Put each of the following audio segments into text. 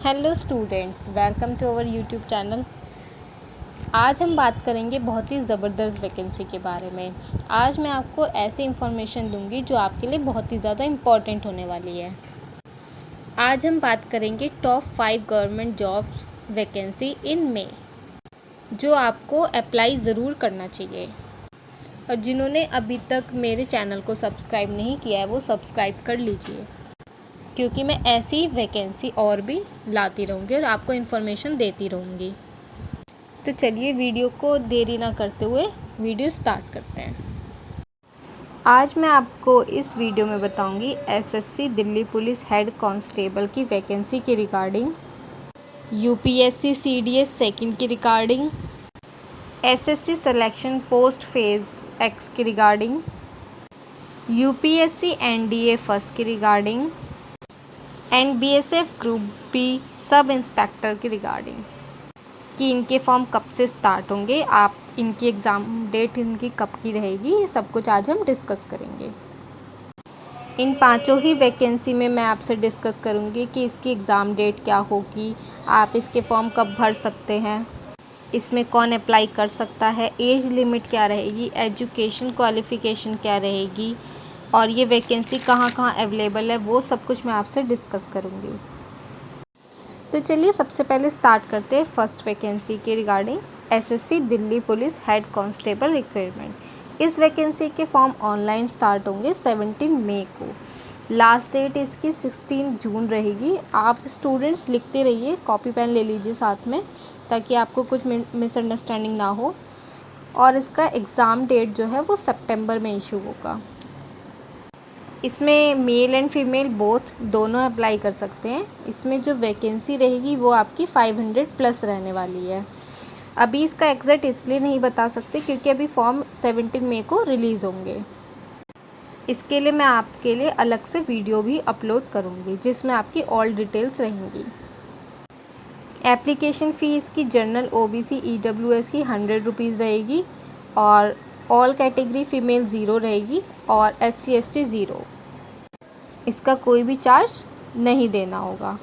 Hello students, welcome to our YouTube channel. आज हम बात करेंगे बहुत ही ज़बरदस्त वैकेंसी के बारे में। आज मैं आपको ऐसी इन्फॉर्मेशन दूंगी जो आपके लिए बहुत ही ज़्यादा इम्पॉर्टेंट होने वाली है। आज हम बात करेंगे top 5 government jobs vacancy in May, जो आपको अप्लाई ज़रूर करना चाहिए। और जिन्होंने अभी तक मेरे चैनल को सब्सक्राइब नहीं किया है वो सब्सक्राइब कर लीजिए, क्योंकि मैं ऐसी वैकेंसी और भी लाती रहूँगी और आपको इन्फॉर्मेशन देती रहूँगी। तो चलिए वीडियो को देरी ना करते हुए वीडियो स्टार्ट करते हैं। आज मैं आपको इस वीडियो में बताऊंगी SSC Delhi police head constable की वैकेंसी के रिगार्डिंग, यूपीएससी सीडीएस सेकंड की regarding, SSC selection post phase X की रिगार्डिंग, यूपीएससी एनडीए फर्स्ट की regarding and BSF group B sub inspector की रिगार्डिंग कि इनके फॉर्म कब से स्टार्ट होंगे, आप इनकी एग्ज़ाम डेट इनकी कब की रहेगी, ये सब कुछ आज हम डिस्कस करेंगे। इन पांचों ही वैकेंसी में मैं आपसे डिस्कस करूंगी कि इसकी एग्ज़ाम डेट क्या होगी, आप इसके फॉर्म कब भर सकते हैं, इसमें कौन अप्लाई कर सकता है, एज लिमिट क्या रहेगी, एजुकेशन क्वालिफ़िकेशन क्या रहेगी और ये वैकेंसी कहाँ कहाँ अवेलेबल है, वो सब कुछ मैं आपसे डिस्कस करूँगी। तो चलिए सबसे पहले स्टार्ट करते हैं फर्स्ट वैकेंसी के regarding, SSC Delhi police head constable requirement. इस वैकेंसी के फॉर्म ऑनलाइन स्टार्ट होंगे 17 मई को। लास्ट डेट इसकी 16 जून रहेगी। आप स्टूडेंट्स लिखते रहिए, कॉपी पेन ले लीजिए साथ में, ताकि आपको कुछ मिसअंडरस्टैंडिंग ना हो। और इसका एग्ज़ाम डेट जो है वो सितंबर में इशू होगा। इसमें मेल एंड फीमेल बोथ दोनों अप्लाई कर सकते हैं। इसमें जो वैकेंसी रहेगी वो आपकी 500 प्लस रहने वाली है। अभी इसका एग्जैक्ट इसलिए नहीं बता सकते क्योंकि अभी फॉर्म 17 मई को रिलीज़ होंगे। इसके लिए मैं आपके लिए अलग से वीडियो भी अपलोड करूँगी जिसमें आपकी ऑल डिटेल्स रहेंगी। एप्लीकेशन फ़ीस की जनरल ओबीसी ईडब्ल्यूएस की 100 रुपीज़ रहेगी और ऑल कैटेगरी फ़ीमेल 0 रहेगी और SC ST 0। इसका कोई भी चार्ज नहीं देना होगा।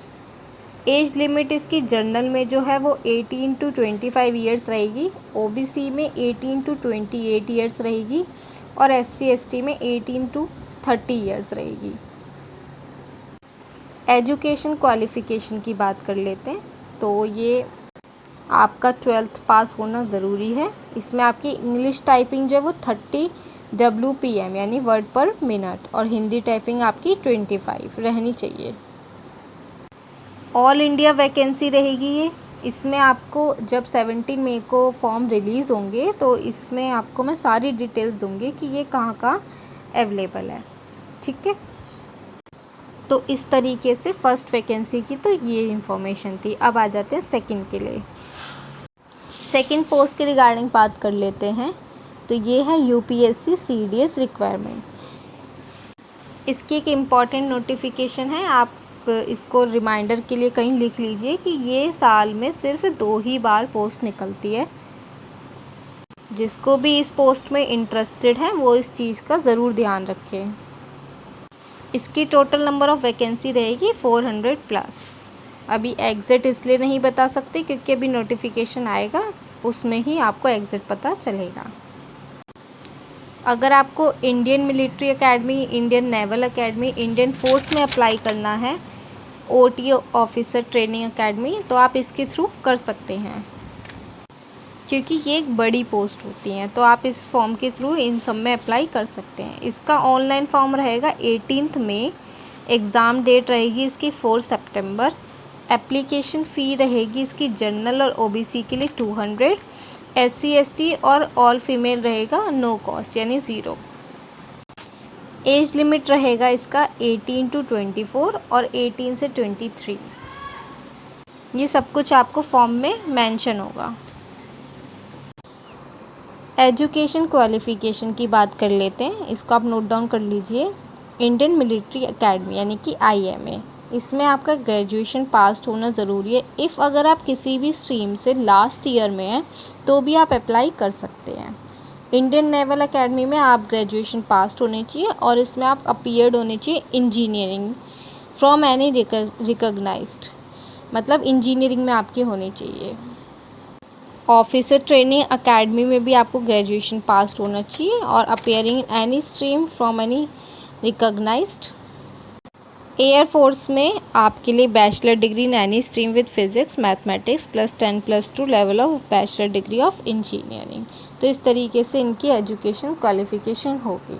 एज लिमिट इसकी जनरल में जो है वो 18 to 25 ईयर्स रहेगी, ओबीसी में 18 to 28 ईयर्स रहेगी और SC ST में 18 to 30 ईयर्स रहेगी। एजुकेशन क्वालिफ़िकेशन की बात कर लेते हैं, तो ये आपका 12th पास होना ज़रूरी है। इसमें आपकी इंग्लिश टाइपिंग जो है वो 30 WPM यानी वर्ड पर मिनट और हिंदी टाइपिंग आपकी 25 रहनी चाहिए। ऑल इंडिया वैकेंसी रहेगी ये। इसमें आपको जब 17 मई को फॉर्म रिलीज़ होंगे तो इसमें आपको मैं सारी डिटेल्स दूंगी कि ये कहाँ कहाँ अवेलेबल है, ठीक है। तो इस तरीके से फर्स्ट वैकेंसी की तो ये इन्फॉर्मेशन थी। अब आ जाते हैं सेकंड के लिए। सेकंड पोस्ट के रिगार्डिंग बात कर लेते हैं, तो ये है यूपीएससी सीडीएस रिक्वायरमेंट। इसकी एक इम्पॉर्टेंट नोटिफिकेशन है, आप इसको रिमाइंडर के लिए कहीं लिख लीजिए कि ये साल में सिर्फ 2 ही बार पोस्ट निकलती है। जिसको भी इस पोस्ट में इंटरेस्टेड है वो इस चीज़ का ज़रूर ध्यान रखें। इसकी टोटल नंबर ऑफ़ वैकेंसी रहेगी 400 प्लस। अभी एग्ज़ैक्ट इसलिए नहीं बता सकते क्योंकि अभी नोटिफिकेशन आएगा, उसमें ही आपको एग्ज़ैक्ट पता चलेगा। अगर आपको Indian military academy, Indian naval academy, Indian force में अप्लाई करना है, OT ऑफिसर ट्रेनिंग एकेडमी, तो आप इसके थ्रू कर सकते हैं क्योंकि ये एक बड़ी पोस्ट होती हैं। तो आप इस फॉर्म के थ्रू इन सब में अप्लाई कर सकते हैं। इसका ऑनलाइन फॉर्म रहेगा 18 मई। एग्ज़ाम डेट रहेगी इसकी 4 सितंबर। एप्लीकेशन फ़ी रहेगी इसकी जनरल और ओबीसी के लिए 200, SC ST और ऑल फीमेल रहेगा नो कॉस्ट यानी 0। एज लिमिट रहेगा इसका 18 to 24 और 18 से 23। ये सब कुछ आपको फॉर्म में मेंशन होगा। एजुकेशन क्वालिफ़िकेशन की बात कर लेते हैं, इसको आप नोट डाउन कर लीजिए। इंडियन मिलिट्री एकेडमी यानी कि IMA, इसमें आपका ग्रेजुएशन पास होना ज़रूरी है। इफ़ अगर आप किसी भी स्ट्रीम से लास्ट ईयर में हैं तो भी आप अप्लाई कर सकते हैं। इंडियन नेवल एकेडमी में आप ग्रेजुएशन पास होने चाहिए और इसमें आप अपीयर्ड होने चाहिए इंजीनियरिंग फ्रॉम एनी रिकॉग्नाइज्ड मतलब इंजीनियरिंग में आपकी होनी चाहिए। ऑफिसर ट्रेनिंग अकेडमी में भी आपको ग्रेजुएशन पास होना चाहिए और appearing in any stream from any recognised. Air force में आपके लिए bachelor degree in any stream with physics mathematics +10+2 level of bachelor degree of engineering. तो इस तरीके से इनकी एजुकेशन क्वालिफिकेशन होगी।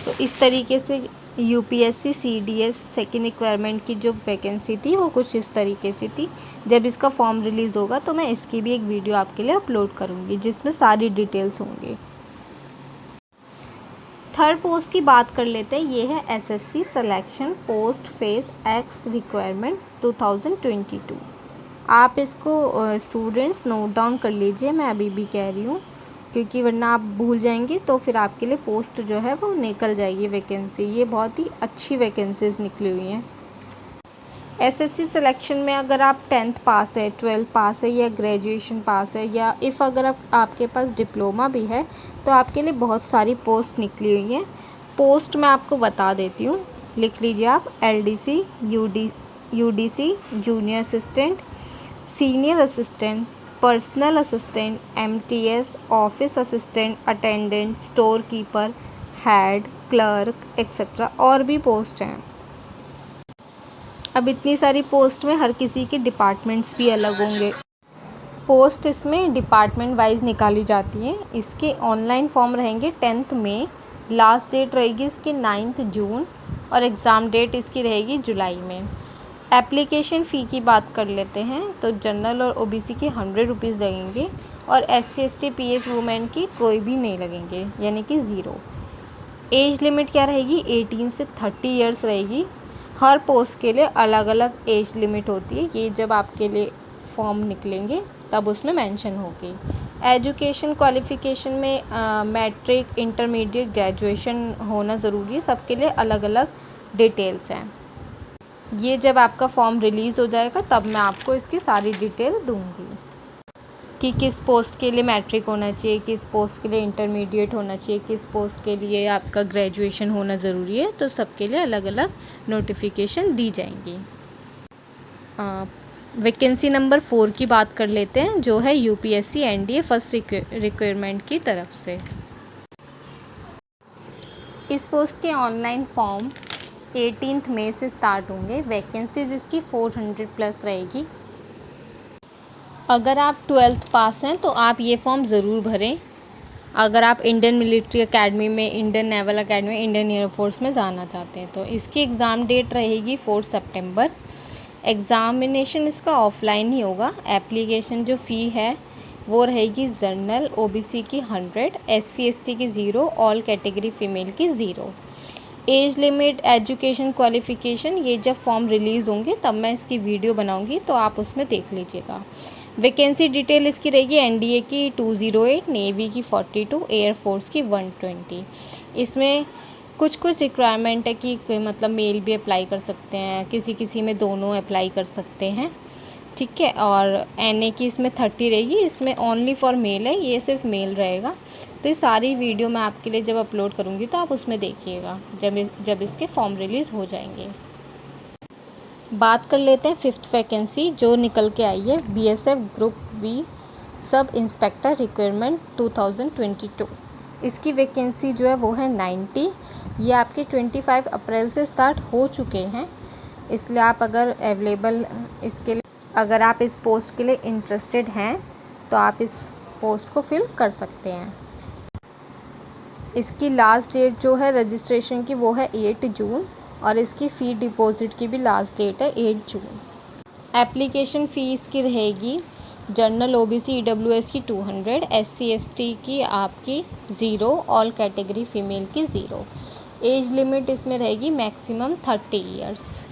तो इस तरीके से यूपीएससी सीडीएस सेकेंड रिक्वायरमेंट की जो वैकेंसी थी वो कुछ इस तरीके से थी। जब इसका फॉर्म रिलीज़ होगा तो मैं इसकी भी एक वीडियो आपके लिए अपलोड करूँगी जिसमें सारी डिटेल्स होंगी। थर्ड पोस्ट की बात कर लेते हैं। ये है SSC selection post phase x requirement 2022। आप इसको स्टूडेंट्स नोट डाउन कर लीजिए, मैं अभी भी कह रही हूँ, क्योंकि वरना आप भूल जाएंगे तो फिर आपके लिए पोस्ट जो है वो निकल जाएगी वैकेंसी। ये बहुत ही अच्छी वैकेंसीज निकली हुई हैं। एसएससी सिलेक्शन में अगर आप 10th पास है, 12th पास है या ग्रेजुएशन पास है या अगर आपके पास डिप्लोमा भी है तो आपके लिए बहुत सारी पोस्ट निकली हुई हैं। पोस्ट मैं आपको बता देती हूँ, लिख लीजिए आप। LDC, UDC, junior assistant, senior assistant, personal assistant, MTS, office assistant, attendant, store keeper, head, clerk etcetera और भी पोस्ट हैं। अब इतनी सारी पोस्ट में हर किसी के डिपार्टमेंट्स भी अलग होंगे। पोस्ट इसमें डिपार्टमेंट वाइज निकाली जाती है। इसके ऑनलाइन फॉर्म रहेंगे 10th में, लास्ट डेट रहेगी इसकी 9th जून और एग्ज़ाम डेट इसकी रहेगी जुलाई में। एप्लीकेशन फ़ी की बात कर लेते हैं तो जनरल और ओबीसी की 100 रुपीज़ लगेंगे और SC ST PH वुमेन की कोई भी नहीं लगेंगे, यानी कि ज़ीरो। एज लिमिट क्या रहेगी? 18 से 30 ईयर्स रहेगी। हर पोस्ट के लिए अलग अलग एज लिमिट होती है, ये जब आपके लिए फॉर्म निकलेंगे तब उसमें मेंशन होगी। एजुकेशन क्वालिफ़िकेशन में मैट्रिक, इंटरमीडिएट, ग्रेजुएशन होना ज़रूरी है। सबके लिए अलग अलग डिटेल्स हैं। ये जब आपका फॉर्म रिलीज़ हो जाएगा तब मैं आपको इसकी सारी डिटेल दूंगी कि किस पोस्ट के लिए मैट्रिक होना चाहिए, किस पोस्ट के लिए इंटरमीडिएट होना चाहिए, किस पोस्ट के लिए आपका ग्रेजुएशन होना ज़रूरी है। तो सबके लिए अलग अलग नोटिफिकेशन दी जाएंगी। वैकेंसी नंबर 4 की बात कर लेते हैं, जो है यूपीएससी एनडीए फर्स्ट रिक्वायरमेंट की तरफ से। इस पोस्ट के ऑनलाइन फॉर्म 18 मई से स्टार्ट होंगे। वैकेंसीज इसकी 400 प्लस रहेगी। अगर आप 12th पास हैं तो आप ये फॉर्म ज़रूर भरें। अगर आप इंडियन मिलिट्री एकेडमी में, इंडियन नेवल एकेडमी में, इंडियन एयरफोर्स में जाना चाहते हैं तो इसकी एग्ज़ाम डेट रहेगी 4 सितंबर। एग्ज़ामिनेशन इसका ऑफलाइन ही होगा। एप्लीकेशन जो फ़ी है वो रहेगी जनरल ओबीसी की 100, SC ST की 0, ऑल कैटेगरी फ़ीमेल की 0। एज लिमिट, एजुकेशन क्वालिफ़िकेशन ये जब फॉर्म रिलीज़ होंगे तब मैं इसकी वीडियो बनाऊंगी तो आप उसमें देख लीजिएगा। वैकेंसी डिटेल इसकी रहेगी एनडीए की 208, नेवी की 42, एयरफोर्स की 120। इसमें कुछ रिक्वायरमेंट है कि मतलब मेल भी अप्लाई कर सकते हैं, किसी में दोनों अप्लाई कर सकते हैं, ठीक है। और एनए की इसमें 30 रहेगी। इसमें ओनली फॉर मेल है, ये सिर्फ मेल रहेगा। तो ये सारी वीडियो मैं आपके लिए जब अपलोड करूँगी तो आप उसमें देखिएगा जब इसके फॉर्म रिलीज़ हो जाएंगे। बात कर लेते हैं 5th वैकेंसी जो निकल के आई है, BSF group B sub inspector requirement 2022। इसकी वैकेंसी जो है वो है 90। ये आपके 25 अप्रैल से स्टार्ट हो चुके हैं, इसलिए आप अगर अवेलेबल इसके लिए, अगर आप इस पोस्ट के लिए इंटरेस्टेड हैं तो आप इस पोस्ट को फिल कर सकते हैं। इसकी लास्ट डेट जो है रजिस्ट्रेशन की वो है 8 जून और इसकी फ़ी डिपॉजिट की भी लास्ट डेट है 8 जून। एप्लीकेशन फ़ीस की रहेगी जनरल ओबीसी ईडब्ल्यूएस की 200, SC ST की आपकी 0, ऑल कैटेगरी फ़ीमेल की 0। एज लिमिट इसमें रहेगी मैक्सिमम 30 ईयर्स।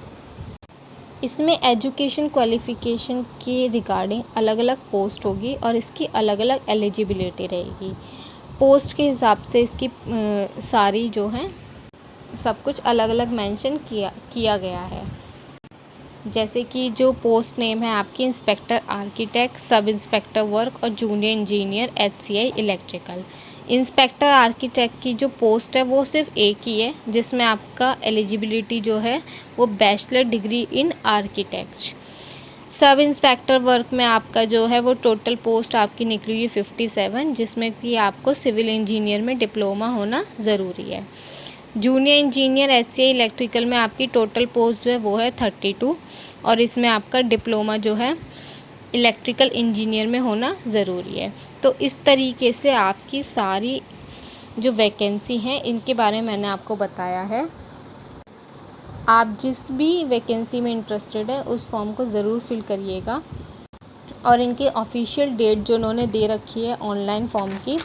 इसमें एजुकेशन क्वालिफ़िकेशन के रिगार्डिंग अलग अलग पोस्ट होगी और इसकी अलग अलग एलिजिबिलिटी रहेगी। पोस्ट के हिसाब से इसकी सारी जो हैं सब कुछ अलग अलग मेंशन किया गया है। जैसे कि जो पोस्ट नेम है आपकी inspector architect, sub inspector work और junior engineer HCI electrical. Inspector architect की जो पोस्ट है वो सिर्फ एक ही है, जिसमें आपका एलिजिबिलिटी जो है वो बैचलर डिग्री इन आर्किटेक्ट। सब इंस्पेक्टर वर्क में आपका जो है वो टोटल पोस्ट आपकी निकली हुई 57, जिसमें कि आपको सिविल इंजीनियर में डिप्लोमा होना ज़रूरी है। जूनियर इंजीनियर एचसीआई इलेक्ट्रिकल में आपकी टोटल पोस्ट जो है वो है 32, और इसमें आपका डिप्लोमा जो है इलेक्ट्रिकल इंजीनियर में होना ज़रूरी है। तो इस तरीके से आपकी सारी जो वैकेंसी हैं इनके बारे में मैंने आपको बताया है। आप जिस भी वैकेंसी में इंटरेस्टेड है उस फॉर्म को ज़रूर फिल करिएगा, और इनकी ऑफिशियल डेट जो उन्होंने दे रखी है ऑनलाइन फॉर्म की,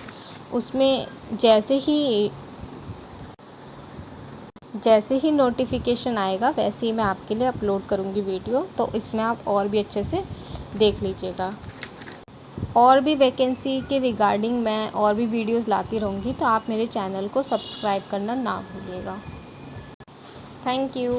उसमें जैसे ही नोटिफिकेशन आएगा वैसे ही मैं आपके लिए अपलोड करूँगी वीडियो, तो इसमें आप और भी अच्छे से देख लीजिएगा। और भी वैकेंसी के रिगार्डिंग मैं और भी वीडियोस लाती रहूँगी, तो आप मेरे चैनल को सब्सक्राइब करना ना भूलिएगा। Thank you.